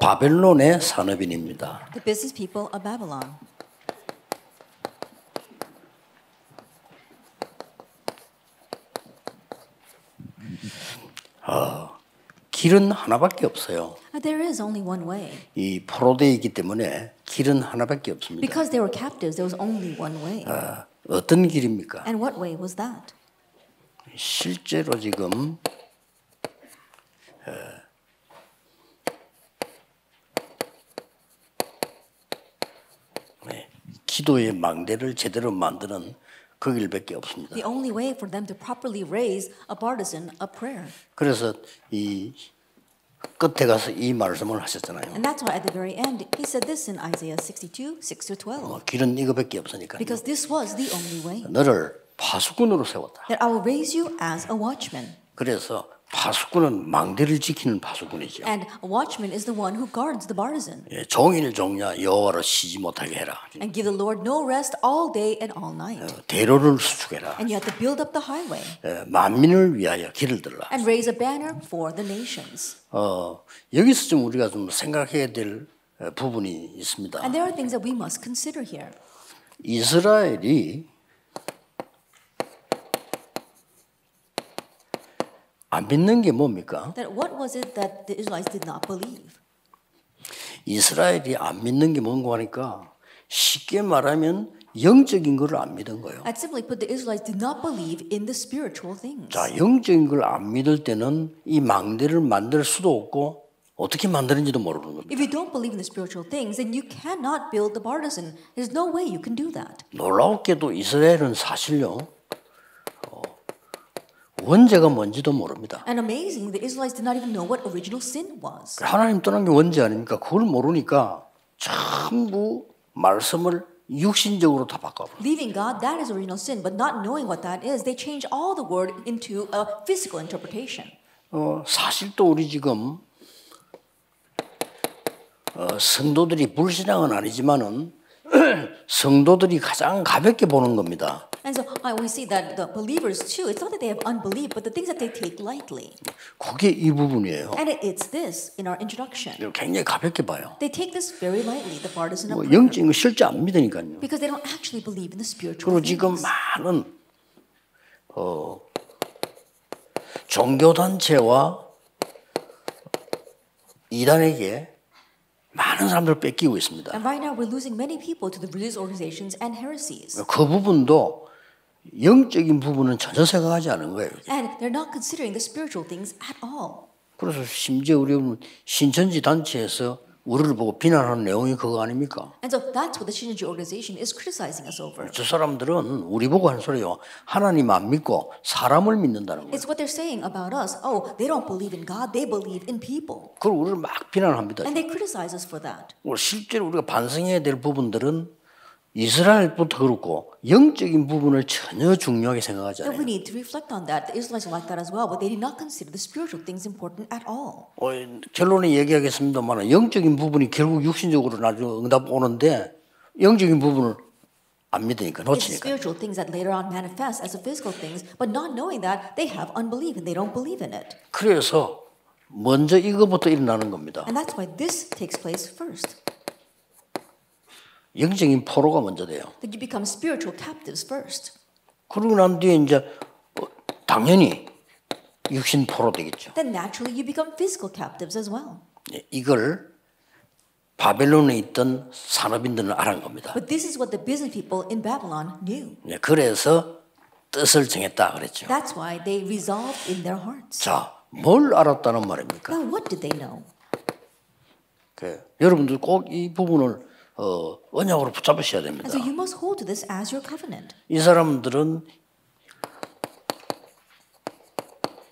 바벨론의 산업인입니다. The business people of Babylon. 길은 하나밖에 없어요. There is only one way. 이 포로되이기 때문에 길은 하나밖에 없습니다. Because they were captives, there was only one way. 어떤 길입니까? And what way was that? 실제로 지금 기도의 망대를 제대로 만드는 그 길밖에 없습니다. The only way for them to properly raise a partisan of prayer. 그래서 이 끝에 가서 이 말씀을 하셨잖아요. And that's why at the very end he said this in Isaiah 62, 6-12. 길은 이거밖에 없으니까. Because this was the only way. 너를 파수꾼으로 세웠다. That I will raise you as a watchman. 그래서 파수꾼은 망대를 지키는 파수꾼이죠. And a watchman is the one who guards the partisan. 예, 종일 종야 여호와를 쉬지 못하게 해라. And give the Lord no rest all day and all night. 대로를 수축해라. And you have to build up the highway. 만민을 위하여 길을 들라. And raise a banner for the nations. 여기서 좀 우리가 좀 생각해야 될 부분이 있습니다. And there are things that we must consider here. 이스라엘이 안 믿는 게 뭡니까? That what was it that the Israelites did not believe? 이스라엘이 안 믿는 게 뭔가 하니까 쉽게 말하면 영적인 걸 안 믿은 거예요. And simply put, the Israelites did not believe in the spiritual things. 자, 영적인 걸 안 믿을 때는 이 망대를 만들 수도 없고 어떻게 만드는지도 모르는 겁니다. If you don't believe in the spiritual things, then you cannot build the partisan. There's no way you can do that. 놀랍게도 이스라엘은 사실요. 원죄가 뭔지도 모릅니다. And amazing, the Israelites did not even know what original sin was. 하나님 떠난 게 원죄 아닙니까? 그걸 모르니까 전부 말씀을 육신적으로 다 바꿔버려요. Leaving God, that is original sin, but not knowing what that is, they change all the word into a physical interpretation. 사실 또 우리 지금 성도들이 불신앙은 아니지만은 성도들이 가장 가볍게 보는 겁니다. And so we see that the believers too, it's not that they have unbelief, but the things that they take lightly. 그게 이 부분이에요. And it's this in our introduction. 굉장히 가볍게 봐요. They take this very lightly, the partisan of prayer. 영적인 거 실제 안 믿으니까요. Because they don't actually believe in the spiritual 그리고 지금 things. 많은 종교단체와 이단에게 많은 사람들을 뺏기고 있습니다. And right now we're losing many people to the religious organizations and heresies. 그 부분도 영적인 부분은 전혀 생각하지 않은 거예요. And they're not considering the spiritual things at all. 그래서 심지어 우리 신천지 단체에서 우리를 보고 비난하는 내용이 그거 아닙니까? And so that's what the Shinji organization is criticizing us over. 저 사람들은 우리 보고 하는 소리요. 하나님 안 믿고 사람을 믿는다는 거예요. It's what they're saying about us. Oh, they don't believe in God, they believe in people. 그걸 우리를 막 비난합니다. And they criticize us for that. 실제로 우리가 반성해야 될 부분들은 이스라엘부터 그렇고 영적인 부분을 전혀 중요하게 생각하지 And we 않아요. need to reflect on that. The Israelites are like that as well, but they did not consider the spiritual things important at all. 결론에 얘기하겠습니다만 영적인 부분이 결국 육신적으로 나중에 응답 오는데 영적인 부분을 안 믿으니까 It's 놓치니까. spiritual things that later on manifest as the physical things, but not knowing that they have unbelief and they don't believe in it. 그래서 먼저 이거부터 일어나는 겁니다. And that's why this takes place first. 영적인 포로가 먼저 돼요. That you become spiritual captives first. 그러고 난 뒤에 이제 당연히 육신 포로 되겠죠. Then naturally you become physical captives as well. 이걸 바벨론에 있던 산업인들은 알은 겁니다. But this is what the business people in Babylon knew. 그래서 뜻을 정했다 그랬죠. That's why they resolved in their hearts. 자, 뭘 알았다는 말입니까? Now what did they know? 여러분들 꼭 이 부분을 언약으로 붙잡으셔야 됩니다. And so you must hold to this as your covenant. 이 사람들은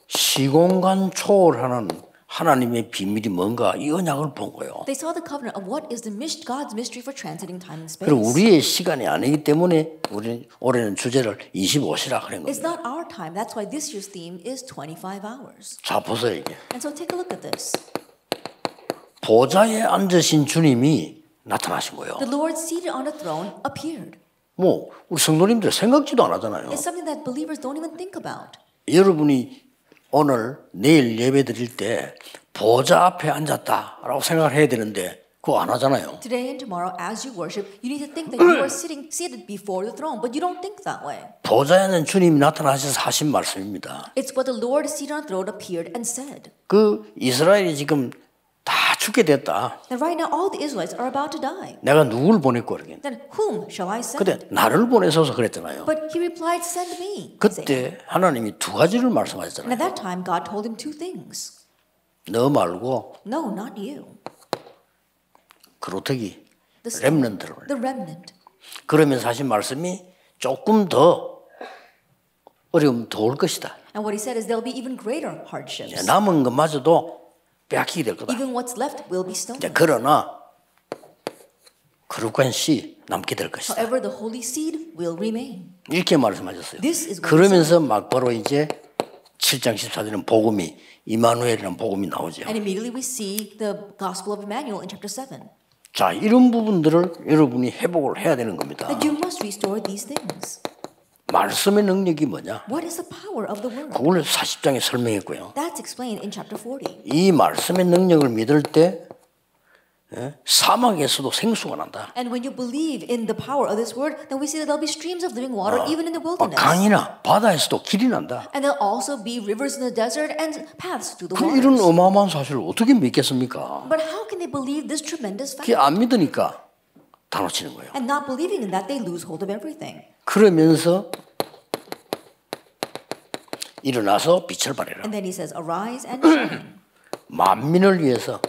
시공간 초월하는 하나님의 비밀이 뭔가 이 언약을 본 거예요. They saw the covenant of what is the God's mystery for transcending time and space. 그리고 우리의 시간이 아니기 때문에 우리 올해는 주제를 25시라 그런 It's 겁니다. not our time. That's why this year's theme is 25 hours. 자, 보세요 이게. And so take a look at this. 보좌에 앉으신 주님이 나타나신 거예요. The Lord seated on a throne appeared. 뭐 우리 성도님들 생각지도 안 하잖아요. It's something that believers don't even think about. 여러분이 오늘 내일 예배 드릴 때 보좌 앞에 앉았다라고 생각을 해야 되는데 그거 안 하잖아요. Today and tomorrow, as you worship, you need to think that you are seated before the throne, but you don't think that way. 보좌에는 주님이 나타나셔서 하신 말씀입니다. It's what the Lord seated on the throne appeared and said. 그 이스라엘이 지금 다 죽게 됐다. That right now all the Israelites are about to die. 내가 누굴 보냈고 그러겠네. Then whom shall I send? 근데 나를 보내셔서 그랬잖아요. But he replied, send me. 그때 하나님이 두 가지를 And 말씀하셨잖아요. at that time, God told him two things. 너 말고 No, not you. 그루터기, The stone, 렘넌트를. the remnant. 그러면서 하신 말씀이 조금 더 어려움 더 올 것이다. And what he said is there'll be even greater hardships. 남은 것마저도 빼앗기게 될 거다. Even what's left will be stolen. 그러나 거룩한 씨 남게 될 것이다. However, the holy seed will remain. 이렇게 말씀하셨어요. This is what 그러면서 막바로 이제 7장 14절은 복음이 이마누엘이라는 복음이 나오죠. And immediately we see the gospel of Emmanuel in chapter 7. 자, 이런 부분들을 여러분이 회복을 해야 되는 겁니다. That you must restore these things. 말씀의 능력이 뭐냐? What is the power of the word? 그걸 40장에 설명했고요. That's explained in chapter 40. 이 말씀의 능력을 믿을 때 사막에서도 생수가 난다. And when you believe in the power of this word, then we see that there'll be streams of living water even in the wilderness. 강이나 바다에서도 길이 난다. And there'll also be rivers in the desert and paths through the 그 이런 waters. 어마어마한 사실을 어떻게 믿겠습니까? But how can they believe this tremendous fact? 그게 안 믿으니까 다 놓치는 거예요. And not believing in that, they lose hold of everything. 그러면서 일어나서 빛을 발해라. And then he says, arise and shine. 만민을 위해서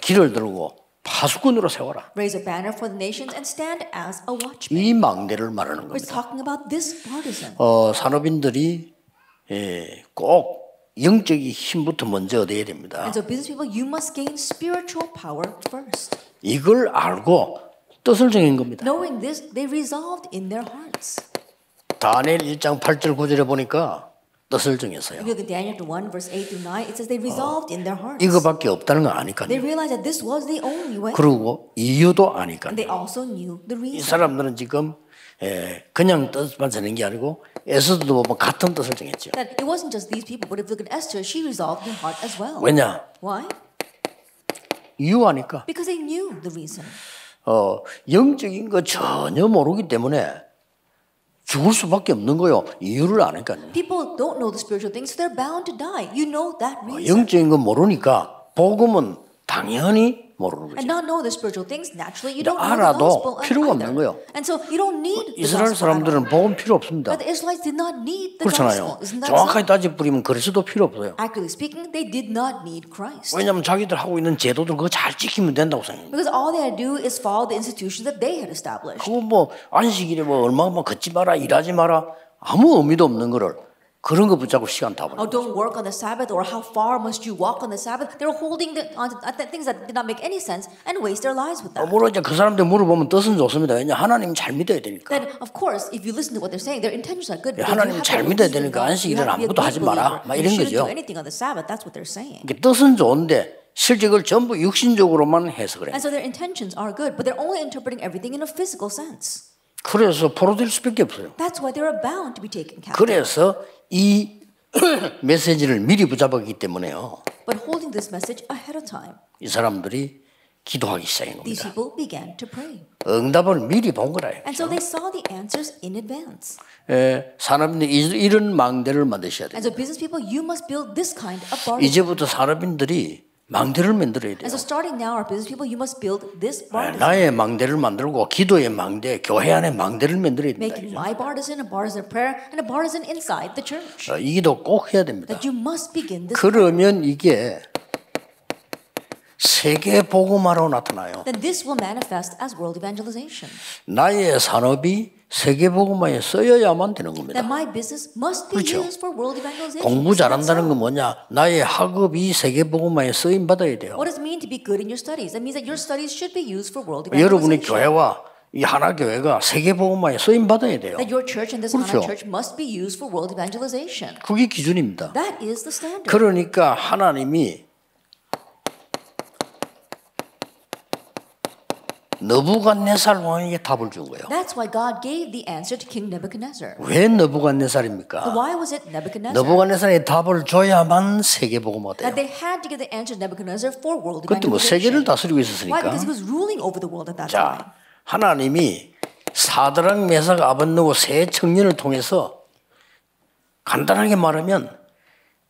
길을 들고 파수꾼으로 세워라. Raise a banner for the nations and stand as a watchman. 이 망대를 말하는 We're 겁니다. talking about this partisan. 산업인들이 꼭 영적인 힘부터 먼저 얻어야 됩니다. And so business people, you must gain spiritual power first. 이걸 알고 뜻을 정한 겁니다. Knowing this, they resolved in their hearts. 다니엘 1장 8절 9절에 보니까 뜻을 정했어요. If you look at Daniel 1, verse 8 through 9, it says they resolved in their hearts. 이거밖에 없다는 거 They 아니까요. realized that this was the only way. 그리고 이유도 아니까요. And they also knew the 이 reason. 사람들은 지금 그냥 뜻만 정한 게 아니고 에스더도 보면 같은 뜻을 정했죠. That it wasn't just these people, but if you look at Esther, she resolved in her heart as well. 왜냐? Why? 이유 아니까. Because they knew the reason. 영적인 거 전혀 모르기 때문에 죽을 수밖에 없는 거요. 이유를 아니까요. People don't know the spiritual things, so they're bound to die. You know that reason. 영적인 거 모르니까 복음은 당연히 모르는 And 거죠. not know the spiritual things, naturally you don't know the 알아도 gospel 필요가 either. 없는 거예요. And so you don't need the 이스라엘 gospel at all. 사람들은 복음 필요 없습니다. But the Israelites did not need the 그렇잖아요. gospel. Isn't that 정확하게 so? 따져 뿌리면 그리스도 필요 없어요. Accurately speaking, they did not need Christ. 왜냐하면 자기들 하고 있는 제도들 그거 잘 지키면 된다고 생각해요. Because all they had to do is follow the institutions that they had established. 그거 뭐 안식일에 뭐 얼마만 걷지 마라 일하지 마라 아무 의미도 없는 거를 그런 거 붙잡고 시간 다 Oh, 보내. don't work on the Sabbath, or how far must you walk on the Sabbath? They were holding on to things that did not make any sense and waste their lives with that. 물론 이제 그 사람들 물어보면 뜻은 좋습니다. 왜냐 하나님 잘 믿어야 되니까. Then, of course, if you listen to what they're saying, their intentions are good. because 하나님 you have 잘 to 믿어야 believe in 되니까 God. 안식일은 You have to be a 아무것도 good 하지 마라. believer. 막 You 이런 shouldn't 거죠. do anything on the Sabbath. That's what they're saying. 이게 뜻은 좋은데 실제 그걸 전부 육신적으로만 해석을 해요. And so their intentions are good, but they're only interpreting everything in a physical sense. 그래서 포로될 수밖에 없어요. That's why they're bound to be taken captive. 그래서 이 메시지를 미리 붙잡았기 때문에요. But holding this message ahead of time, 이 사람들이 기도하기 시작한 these 겁니다. people began to pray. 응답을 미리 본 거라요. And so they saw the answers in advance. 산업인들이 이런 망대를 만드셔야 돼요. And so business people, you must build this kind of bargain. 이제부터 산업인들이 망대를 만들어야 돼요. And so starting now, our business people, you must build this bargain. 나의 망대를 만들고 기도의 망대, 교회 안에 망대를 만들어야 된다. Making my bartisan a bartisan of prayer and a bartisan inside the church. 이 기도 꼭 해야 됩니다. That you must begin this. 그러면 이게 세계 복음화로 나타나요. Then this will manifest as world evangelization. 나의 산업이 세계 복음화에 쓰여야만 되는 겁니다. That my business must be 그렇죠. used for world evangelization. 공부 Isn't that 잘한다는 so? 건 뭐냐? 나의 학업이 세계 복음화에 쓰임 받아야 돼요. What does it mean to be good in your studies? That means that your studies should be used for world 여러분의 evangelization. 교회와 이 하나 교회가 세계 복음화에 쓰임 받아야 돼요. That your church and this 그렇죠. Hana church must be used for world evangelization. 그게 기준입니다. That is the standard. 그러니까 하나님이 느부갓네살 왕에게 답을 준 거예요. That's why God gave the answer to King Nebuchadnezzar. 왜 느부갓네살입니까? Why was it Nebuchadnezzar? 느부갓네살에 답을 줘야만 세계복음화가 돼요. That they had to give the answer to Nebuchadnezzar for world 그때 뭐 세계를 evangelization. 다스리고 Why? 있었으니까. Because he was ruling over the world at that time. 자, 하나님이 사드락 메삭 아벳느고 세 청년을 통해서 간단하게 말하면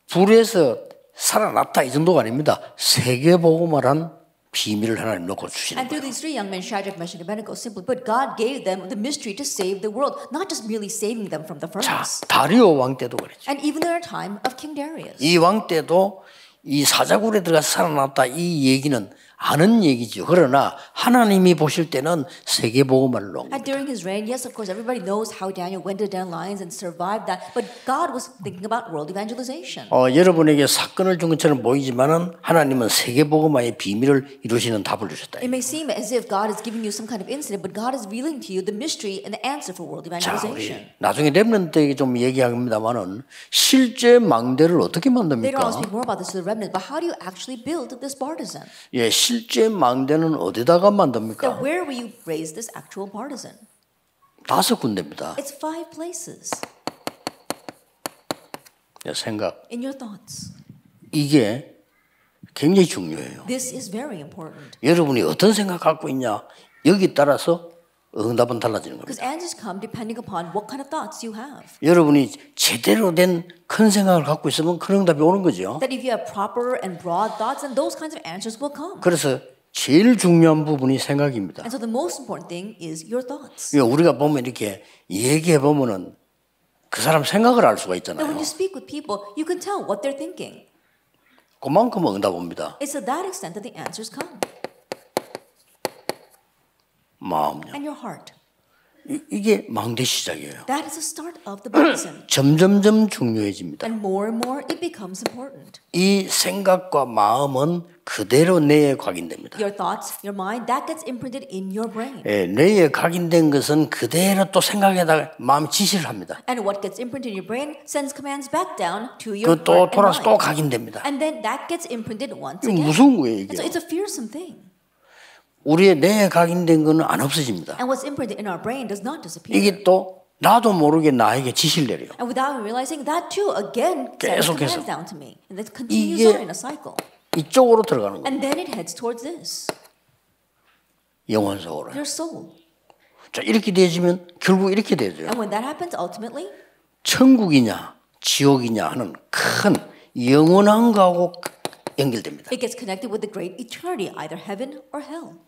불에서 살아났다 이 정도가 아닙니다. 세계복음화란 비밀을 하나님 놓고 주시는 And through 거예요. these three young men, Shadrach, Meshach, and Abednego, simply put, God gave them the mystery to save the world, not just merely saving them from the 자, furnace. 다리오 왕 때도 그랬죠. And even in our time of King Darius. 이 왕 때도 이 사자굴에 들어가서 살아났다 이 얘기는 아는 얘기죠. 그러나 하나님이 보실 때는 세계복음화를 놓은 거예요. And during his reign, yes, of course, everybody knows how Daniel went to the den lions and survived that. But God was thinking about world evangelization. 여러분에게 사건을 준 것처럼 보이지만은 하나님은 세계복음화의 비밀을 이루시는 답을 주셨다. It may seem as if God is giving you some kind of incident, but God is revealing to you the mystery and the answer for world 자, evangelization. 우리 나중에 렘넌트에게 좀 얘기합니다만은 실제 망대를 어떻게 Later on, 만듭니까? I'll speak more about this to the remnant, but how do you actually build this partisan? 예, 실제 망대는 어디다가 That 만듭니까? where will you raise this actual partisan? 5군데입니다. It's 5 places 예, 생각. in your thoughts. 이게 굉장히 중요해요. This is very important. 여러분이 어떤 생각 갖고 있냐 여기 따라서 응답은 달라지는 겁니다. Because answers come depending upon what kind of thoughts you have. 여러분이 제대로 된 큰 생각을 갖고 있으면 그 응답이 오는 거죠. That if you have proper and broad thoughts, then those kinds of answers will come. 그래서 제일 중요한 부분이 생각입니다. And so the most important thing is your thoughts. 우리가 보면 이렇게 얘기해 보면은 그 사람 생각을 알 수가 And when 있잖아요. you speak with people, you can tell what they're thinking. 그만큼 응답 옵니다. It's to that extent that the answers come. 마음요. And your heart. 이게 망대 시작이에요. That is the start of the partisan. 점점점 중요해집니다. And more it becomes important. 이 생각과 마음은 그대로 뇌에 각인됩니다. Your thoughts, your mind, that gets imprinted in your brain. 예, 뇌에 각인된 것은 그대로 또 생각에다가 마음 지시를 합니다. And what gets imprinted in your brain sends commands back down to your 그 또 heart and 돌아서 또 mind. 각인됩니다. And then that gets imprinted once 이거 again. 무서운 거예요 And so 이게. it's a fearsome thing. 우리의 뇌에 각인된 것은 안 없어집니다. And what's imprinted in our brain does not disappear. 이게 또 나도 모르게 나에게 지시를 내려요. And without realizing that too, again, sends 계속해서. commands down to me. And that continues 이게- on in a cycle. 이쪽으로 들어가는 거예요. And then it heads towards this, 영혼 속으로. your soul. 자, 이렇게 되어지면 결국 이렇게 되죠. And when that happens, ultimately, 천국이냐 지옥이냐 하는 큰 영원한 거하고 연결됩니다. it gets connected with the great eternity, either heaven or hell.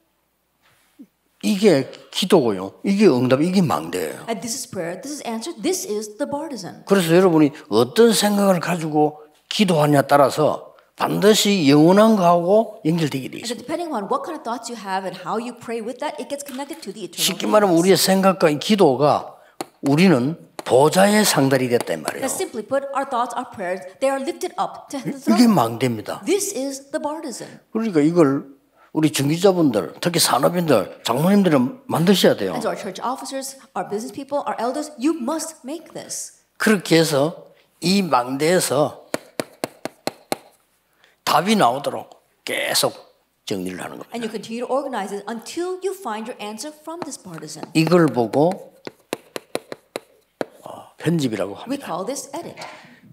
이게 기도고요. 이게 응답, 이게 망대예요. And this is prayer, this is answer, this is the partisan. 그래서 여러분이 어떤 생각을 가지고 기도하냐에 따라서 반드시 영원한 거하고 연결되게 돼 And so 있습니다. depending on what kind of thoughts you have and how you pray with that, it gets connected to the eternal. 쉽게 말하면 우리의 생각과 이 기도가 우리는 보좌의 상달이 됐다 이 말이에요. That simply put, our thoughts, our prayers, they are lifted up to the 이게 throne. 망대입니다. This is the partisan. 그러니까 이걸 우리 중기자분들, 특히 산업인들, 장모님들은 만드셔야 돼요. And so our church officers, our business people, our elders, you must make this. 그렇게 해서 이 망대에서 답이 나오도록 계속 정리를 하는 겁니다. And you continue to organize it until you find your answer from this partisan. 이걸 보고 편집이라고 We 합니다. call this edit.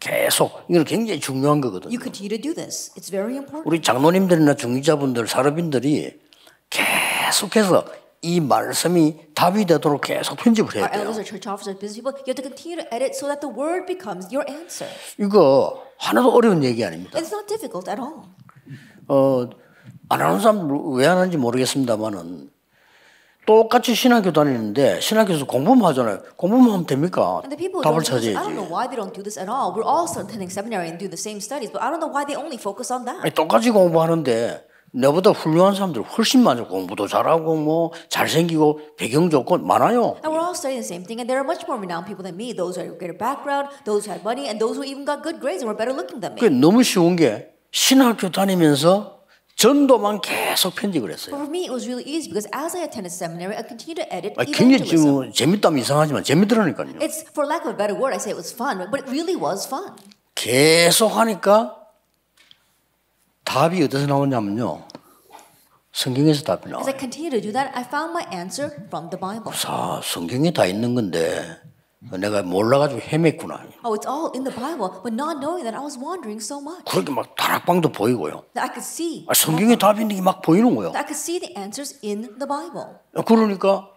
계속 이건 굉장히 중요한 거거든요. You continue to do this. It's very important. 우리 장로님들이나 중기자분들, 산업인들이 계속해서 이 말씀이 답이 되도록 계속 편집을 해야 Our 돼요. elders, our church officers, business people, you have to continue to edit so that the word becomes your answer. 이거 하나도 어려운 얘기 아닙니다. It's not difficult at all. 안 하는 사람 왜 안 하는지 모르겠습니다만은 똑같이 신학교 다니는데 신학교에서 공부만 하잖아요. 공부만 하면 됩니까? And the people who 답을 don't do this, I don't know 찾아야지. why they don't do this at all. We're all attending seminary and do the same studies, but I don't know why they only focus on that. 아니, 똑같이 공부하는데 내보다 훌륭한 사람들 훨씬 많죠. 공부도 잘하고 뭐 잘생기고 배경 좋고 많아요. And we're all studying the same thing, and there are much more renowned people than me. Those who have a greater background, those who had money, and those who even got good grades and were better looking than me. 그 너무 쉬운 게 신학교 다니면서 전도만 계속 편집을 But 했어요. for me, it was really easy because as I attended seminary, I continued to edit 굉장히 evangelism. 재밌다면 이상하지만 재밌더라니까요. It's, for lack of a better word, I say it was fun, but it really was fun. 계속 하니까 답이 어디서 나오냐면요. 성경에서 답이 As I 나와요. continue to do that, I found my answer from the Bible. 성경에 다 있는 건데 내가 몰라가지고 헤맸구나. Oh, it's all in the Bible, but not knowing that I was wandering so much. 그렇게 막 다락방도 보이고요. That I could see. 성경에 답이 있는 게 막 보이는 거예요. That I could see the answers in the Bible. 그러니까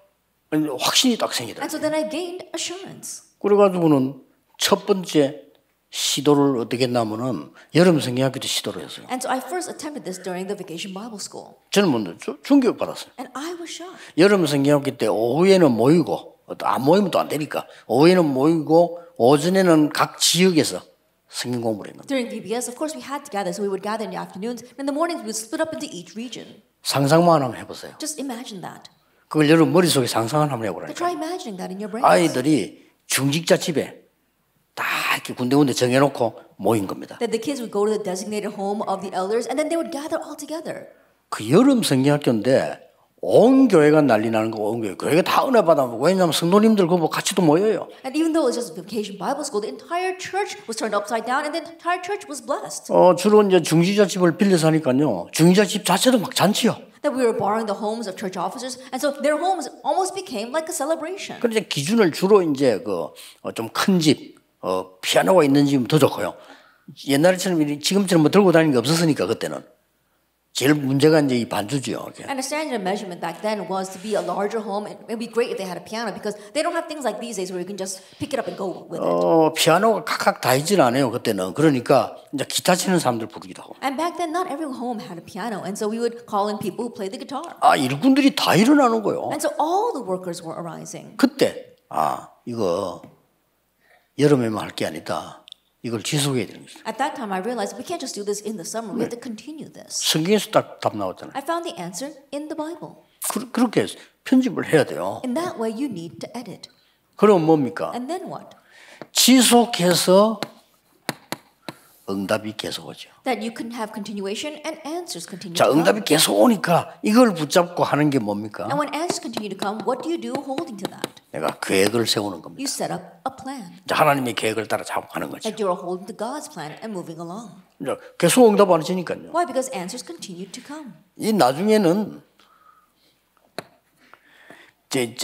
확신이 딱 생기더라고요. And so then I gained assurance. 그래가지고는 첫 번째 시도를 어떻게 했냐면은 여름 성경학교 때 시도를 했어요. And so I first attempted this during the Vacation Bible School. 저는 먼저 충격 받았어요. And I was shocked. 여름 성경학교 때 오후에는 모이고 안 모이면 또 안 되니까 오후에는 모이고 오전에는 각 지역에서 성경 공부를 했는데 During VBS, of course, we had to gather, so we would gather in the afternoons. And in the mornings, we would split up into each region. 상상만 한번 해보세요. Just imagine that. 그걸 여러분 머릿속에 상상을 한번 But 해보라니까. try imagining that in your brain. 아이들이 중직자 집에 다 이렇게 군데군데 정해놓고 모인 겁니다. That the kids would go to the designated home of the elders, and then they would gather all together. 그 여름 성경학교인데 온 교회가 난리 나는 거, 온 교회가 다 은혜 받아. 왜냐하면 성도님들 그거 같이도 모여요. And even though it was just Vacation Bible School, the entire church was turned upside down, and the entire church was blessed. 주로 이제 중직자 집을 빌려서 하니까요. 중직자 집 자체도 막 잔치요. That we were borrowing the homes of church officers, and so their homes almost became like a celebration. 그런데 기준을 주로 이제 좀 큰 집, 피아노가 있는 집은 더 좋고요. 옛날처럼 지금처럼 뭐 들고 다니는 게 없었으니까 그때는. 제일 문제가 이제 이 반주지요. And the standard measurement back then was to be a larger home. And it would be great if they had a piano because they don't have things like these days where you can just pick it up and go with it. 피아노가 각각 다 있지는 않아요. 그때는. 그러니까 이제 기타 치는 사람들 부르기도 하고. And back then, not every home had a piano. And so we would call in people who played the guitar. 일꾼들이 다 일어나는 거예요. And so all the workers were arising. 그때 이거 여름에만 할 게 아니다. 이걸 지속해야 되는 거죠. At that time, I realized we can't just do this in the summer. We have to continue this. 성경에서 딱 답 나왔잖아요. I found the answer in the Bible. 그렇게 편집을 해야 돼요. In that way, you need to edit. 그럼 뭡니까? And then what? 지속해서 응답이 계속 오죠. That you can have continuation and answers continue 자, to come. 응답이 계속 오니까 이걸 붙잡고 하는 게 뭡니까? And when answers continue to come, what do you do holding to that? 내가 계획을 세우는 겁니다. You set up a plan. 이제 하나님의 계획을 따라 자꾸 가는 거죠. That you're holding to God's plan and moving along. 이제 계속 응답 안 해지니까요. Why? Because answers continue to come. 이 나중에는 이제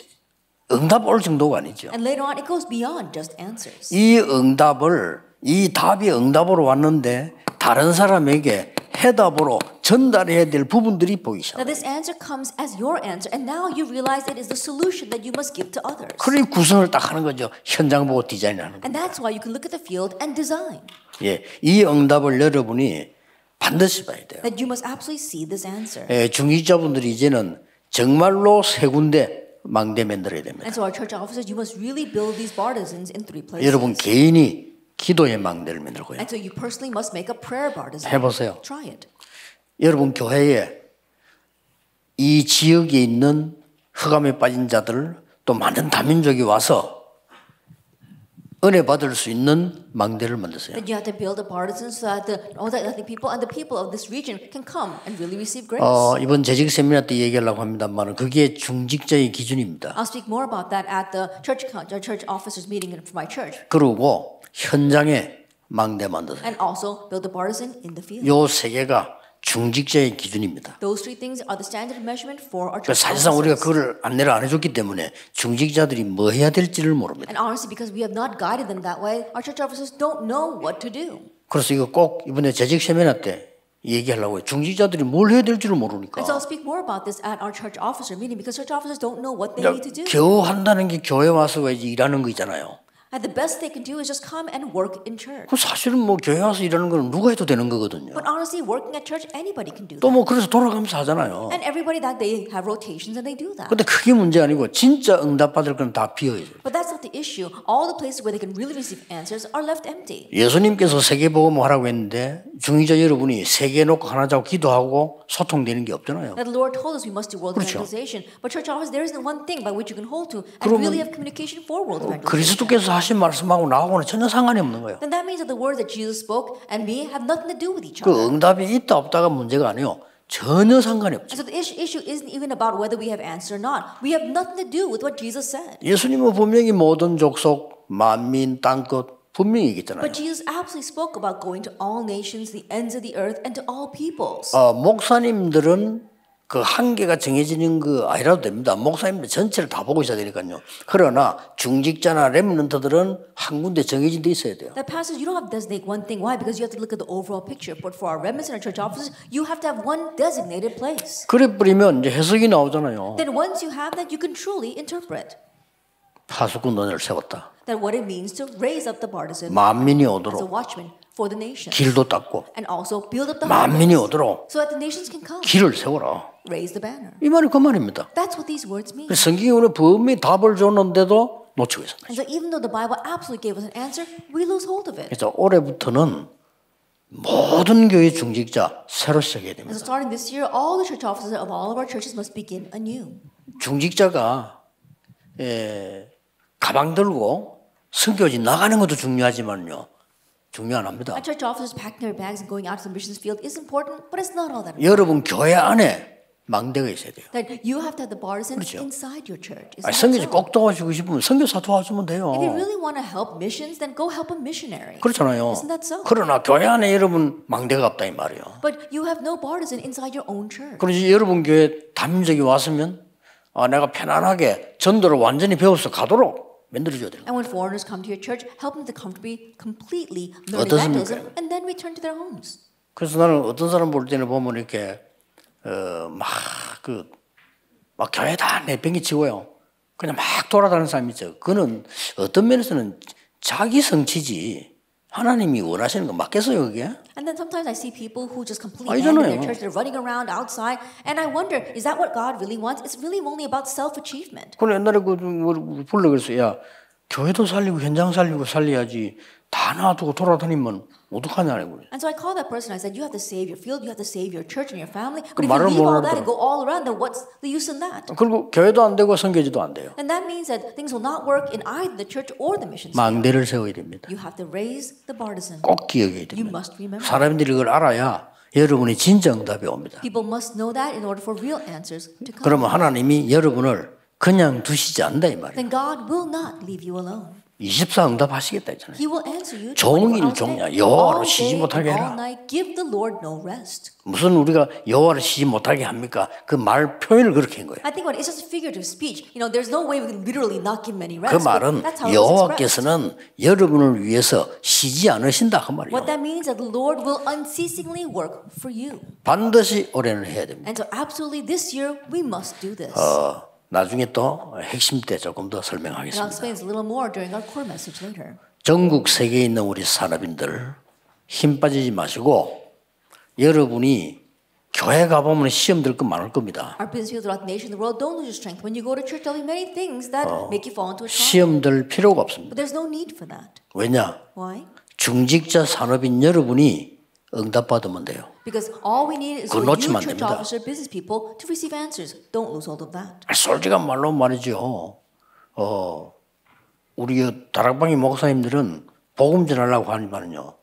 응답 올 정도가 아니죠. And later on, it goes beyond just answers. 이 답이 응답으로 왔는데 다른 사람에게 해답으로 전달해야 될 부분들이 보이기 Now 시작해요. this answer comes as your answer, and now you realize it is the solution that you must give to others. 그래 구성을 딱 하는 거죠. 현장 보고 디자인하는 거. And that's why you can look at the field and design. 예, 이 응답을 여러분이 반드시 봐야 돼요. That you must absolutely see this answer. 중직자분들이 이제는 정말로 세 군데 망대 만들어야 됩니다. And so our church officers, you must really build these partisans in 3 places. 여러분 개인이 기도의 망대를 만들고요. And so you personally must make a prayer partisan. 해보세요. Try it. 여러분 교회에 이 지역에 있는 흑암에 빠진 자들 또 많은 다민족이 와서 은혜 받을 수 있는 망대를 만드세요. That you have to build a partisan so that the people and the people of this region can come and really receive grace. 이번 재직 세미나 때 얘기하려고 합니다만 그게 중직자의 기준입니다. I'll speak more about that at the church officers meeting for my church. 그리고 현장에 망대 만드세요. And also build a partisan in the field. 요 세 개가 중직자의 기준입니다. Those 3 things are the standard measurement for our 그러니까 church 사실상 우리가 officers. 그걸 안내를 안 해줬기 때문에 중직자들이 뭐 해야 될지를 모릅니다. And honestly, because we have not guided them that way, our church officers don't know what to do. 그래서 이거 꼭 이번에 재직 세미나 때 얘기하려고 해요. 중직자들이 뭘 해야 될지를 모르니까. And so I'll speak more about this at our church officer meeting because church officers don't know what they need to do. 겨우 한다는 게 교회 와서 왜 일하는 거 있잖아요. And the best they can do is just come and work in church. 그 사실은 뭐 교회 와서 일하는 건 누가 해도 되는 거거든요. But honestly, working at church, anybody can do 또 that. 뭐 그래서 돌아가면서 하잖아요. And everybody that they have rotations and they do that. 근데 그게 문제 아니고 진짜 응답 받을 건 다 비어 있어요. But that's not the issue. All the places where they can really receive answers are left empty. 예수님께서 세계복음 하라고 했는데 중직자 여러분이 세계 놓고 하나 잡고 기도하고 소통되는 게 없잖아요. That the Lord told us we must do world 그렇죠. evangelization. But church office, there isn't one thing by which you can hold to and really have communication for world evangelization. 그리스도께서 하신 말씀하고 나하고는 전혀 상관이 없는 거예요. Then that means that the words that Jesus spoke and me have nothing to do with each 그 other. 응답이 있다 없다가 문제가 아니에요. 전혀 상관이 없죠. And so the issue isn't even about whether we have answer or not. We have nothing to do with what Jesus said. 예수님은 분명히 모든 족속, 만민, 땅끝 분명히 얘기했잖아요. But Jesus absolutely spoke about going to all nations, the ends of the earth, and to all peoples. 목사님들은 그 한계가 정해지는 거 아니라도 됩니다. 목사님들 전체를 다 보고 있어야 되니까요. 그러나 중직자나 렘넌트들은 한 군데 정해진 데 있어야 돼요. That passage, you don't have to designate one thing. Why? Because you have to look at the overall picture. But for our remnants and our church offices, you have to have one designated place. 그래 버리면 이제 해석이 나오잖아요. Then once you have that, you can truly interpret 파수꾼 논을 세웠다. that what it means to raise up the partisan 만민이 as a 오도록 watchman for the nations. 길도 닦고 And also build up the 만민이 highways 오도록 so that the nations can come. 길을 세워라. Raise the banner. 이 말이 그 말입니다. That's what these words mean. 성경이 우리 분명히 답을 줬는데도 놓치고 있습니다. And so even though the Bible absolutely gave us an answer, we lose hold of it. 그래서 올해부터는 모든 교회 중직자 새로 시작해야 And 됩니다. so starting this year, all the church offices of all of our churches must begin anew. 중직자가 가방 들고 선교지 나가는 것도 중요하지만요. 중요 안 합니다. Our church officers packing their bags and going out to the missions field is important, but it's not all that important. 여러분 교회 안에 망대가 있어야 돼요. That you have to have the partisans 그렇죠. inside your church. It's 아니, not 선교지 so. 꼭 도와주고 싶으면 선교사 도와주면 돼요. If you really want to help missions, then go help a missionary. 그렇잖아요. Isn't that so? 그러나 교회 안에 여러분 망대가 없다 이 말이에요. But you have no partisan inside your own church. 그러지 여러분 교회 담임적이 왔으면 내가 편안하게 전도를 완전히 배워서 가도록 만들어줘야 돼요. And when foreigners come to your church, help them to completely learn 어떻습니까? evangelism and then return to their homes. 그래서 나는 어떤 사람 볼 때는 보면 이렇게 막 교회 다 내팽개치고요. 그냥 막 돌아다니는 사람이 있죠. 그는 어떤 면에서는 자기 성취지 하나님이 원하시는 거 맞겠어요 그게? And then sometimes I see people who just completely 아니잖아요. abandon their church. They're running around outside, and I wonder, is that what God really wants? It's really only about self-achievement. 그래 옛날에 불러 그랬어요. 야 교회도 살리고 현장 살리고 살려야지 다 놔두고 돌아다니면 어떡하냐고. And so I called that person. I said, you have to save your field, you have to save your church and your family. But if you 말을 leave all 못 that and 알아들어. go all around, then what's the use in that? 그리고 교회도 안 되고 선교지도 안 돼요. And that means that things will not work in either the church or the missions. 망대를 세워야 됩니다. You have to raise the partisan. 꼭 기억해야 You 됩니다. must remember. 사람들이 그걸 알아야 여러분이 진짜 응답이 옵니다. People must know that in order for real answers to come. 그러면 하나님이 여러분을 그냥 두시지 않는다 이 말이에요. Then God will not leave you alone. 24 응답하시겠다 했잖아요. He will answer you. 종일 24 hours a 종야 day. 여호와로 All 쉬지 day 못하게 and 해라. all night, give the Lord no rest. 무슨 우리가 여호와를 쉬지 못하게 합니까? 그 말 표현을 그렇게 한 거예요. I think it's just a figurative speech. You know, there's no way we can literally not give him any 그 rest. 말은 But that's how it was expressed. 여호와께서는 여러분을 위해서 쉬지 않으신다 그 말이에요. What that means is that the Lord will unceasingly work for you. 반드시 올해는 해야 됩니다. And so absolutely this year we must do this. 나중에 또 핵심 때 조금 더 And I'll 설명하겠습니다. explain this a little more during our core message later. 전국 세계에 있는 우리 산업인들 힘 빠지지 마시고 여러분이 교회 가보면 시험 들 거 많을 겁니다. Our business people throughout the nation, the world, don't lose your strength. When you go to church, there'll be many things that make you fall into a trap. 시험 들 필요가 없습니다. But there's no need for that. 왜냐? Why? 중직자 산업인 여러분이 응답받으면 돼요. Because all we need is for 그거 you, 놓치면 안 church 됩니다. officer, business people, to receive answers. Don't lose hold of that. 솔직한 말로 말이죠. 우리 다락방의 목사님들은 복음 전하려고 하니만요.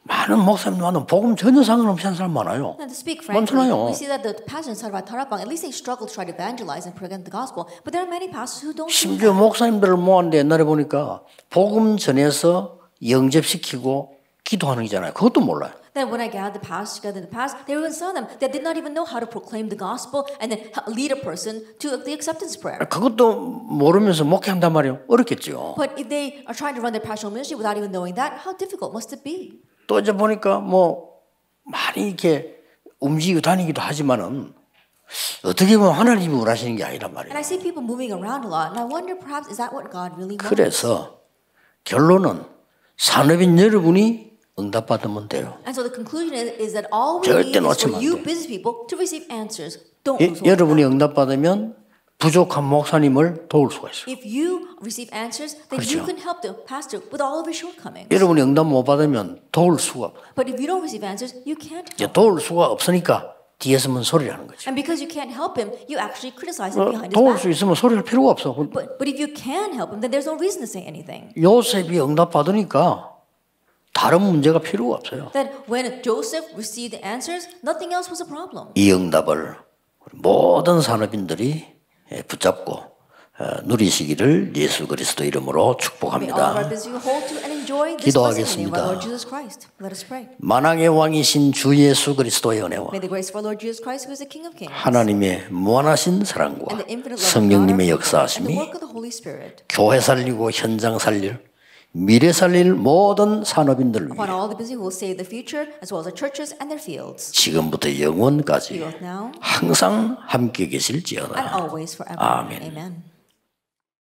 많은 목사님들 많은 복음 전혀 상관없이 하는 사람 많아요. And to speak frankly, 많잖아요. we see that the pastors inside of our Tarapang, at least they struggle to try to evangelize and present the gospel. But there are many pastors who don't do 심지어 that. 목사님들을 모았는데 옛날에 보니까 복음 전해서 영접시키고 기도하는 거잖아요. 그것도 몰라요. Then when I gathered the pastors together in the past, there were some of them that did not even know how to proclaim the gospel and then lead a person to the acceptance prayer. 그것도 모르면서 목회한단 말이에요. 어렵겠죠. But if they are trying to run their pastoral ministry without even knowing that, how difficult must it be? 또 이제 보니까 많이 이렇게 움직이고 다니기도 하지만은 어떻게 보면 하나님이 원하시는 게 아니란 말이에요. And I see people moving around a lot, and I wonder perhaps is that what God really wants? 그래서 결론은 산업인 여러분이 응답받으면 돼요. And so the conclusion is that all we 절대 need is for 놓치면 안 you 돼. business people to receive answers. Don't lose hold of 여러분이 that. 응답받으면 부족한 목사님을 도울 수가 있어요. If you receive answers, then you 그렇죠. can help the pastor with all of his shortcomings. 여러분이 응답 못 받으면 도울 수가 없어요. But if you don't receive answers, you can't 이제 help. 도울 수가 없으니까 뒤에서만 소리를 하는 거죠. And because you can't help him, you actually criticize him behind his 도울 수 back. 있으면 소리할 필요가 없어. But if you can help him, then there's no reason to say anything. 요셉이 응답 받으니까 다른 문제가 필요가 없어요. That when Joseph received the answers, nothing else was a problem. 이 응답을 우리 모든 산업인들이 붙잡고 누리시기를 예수 그리스도 이름으로 May all of our 축복합니다. busy hold to and enjoy this blessing in the name of 기도하겠습니다. our Lord Jesus Christ. Let us pray. 만왕의 왕이신 주 예수 그리스도의 은혜와 May the grace of our Lord Jesus Christ, who is the King of Kings, 하나님의 무한하신 사랑과 and the infinite love of God, 성령님의 and the 역사하심이 work of the Holy Spirit, 교회 살리고 현장 살릴 미래 살릴 모든 산업인들을 upon 위해 all the busy who will save the future, as well as the churches and their fields, 지금부터 be 영원까지 both now 항상 함께 and 계실지어다. always forever. 아멘. Amen.